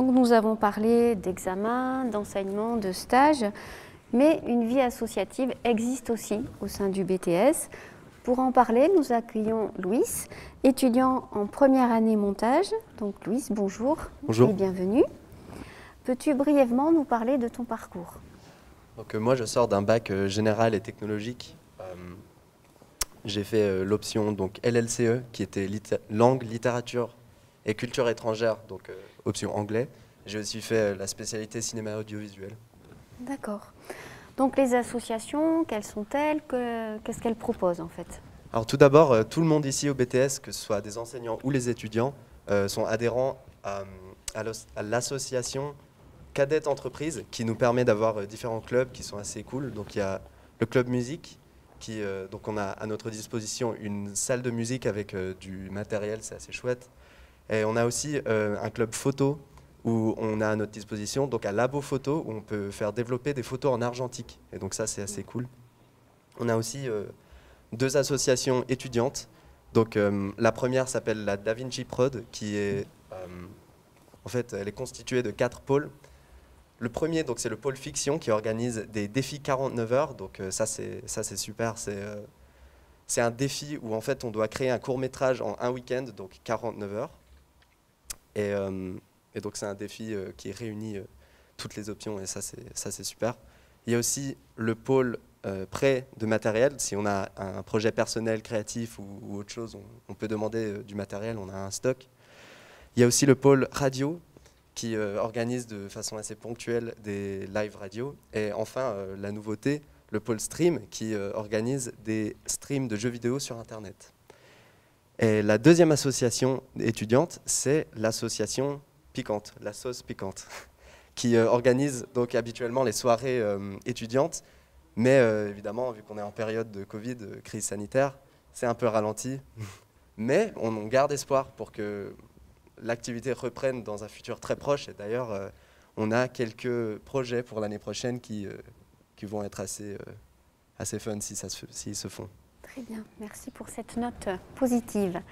Donc nous avons parlé d'examen, d'enseignement, de stage, mais une vie associative existe aussi au sein du BTS. Pour en parler, nous accueillons Louis, étudiant en première année montage. Donc Louis, bonjour. Bonjour. Et bienvenue. Peux-tu brièvement nous parler de ton parcours? Donc, moi, je sors d'un bac général et technologique. J'ai fait l'option donc LLCE, qui était langue, littérature et culture étrangère, donc option anglais. J'ai aussi fait la spécialité cinéma audiovisuel. D'accord. Donc les associations, quelles sont-elles? Qu'est-ce qu'elles proposent en fait? Alors tout d'abord, tout le monde ici au BTS, que ce soit des enseignants ou les étudiants, sont adhérents à l'association Cadette Entreprise, qui nous permet d'avoir différents clubs qui sont assez cool. Donc il y a le club musique, donc on a à notre disposition une salle de musique avec du matériel, c'est assez chouette. Et on a aussi un club photo où on a à notre disposition donc un labo photo où on peut faire développer des photos en argentique. Et donc ça, c'est assez cool. On a aussi deux associations étudiantes. Donc la première s'appelle la Da Vinci Prod, qui est en fait, elle est constituée de 4 pôles. Le premier, donc, c'est le pôle fiction qui organise des défis 49 heures. Donc ça, c'est super. C'est un défi où en fait, on doit créer un court-métrage en un week-end, donc 49 heures. Et donc c'est un défi qui réunit toutes les options et ça, c'est super. Il y a aussi le pôle prêt de matériel. Si on a un projet personnel, créatif ou autre chose, on peut demander du matériel, on a un stock. Il y a aussi le pôle radio qui organise de façon assez ponctuelle des live radio. Et enfin, la nouveauté, le pôle stream qui organise des streams de jeux vidéo sur Internet. Et la deuxième association étudiante, c'est l'association Piquante, la sauce piquante, qui organise donc habituellement les soirées étudiantes. Mais évidemment, vu qu'on est en période de Covid, crise sanitaire, c'est un peu ralenti. Mais on garde espoir pour que l'activité reprenne dans un futur très proche. Et d'ailleurs, on a quelques projets pour l'année prochaine qui vont être assez fun s'ils se font. Très bien, merci pour cette note positive.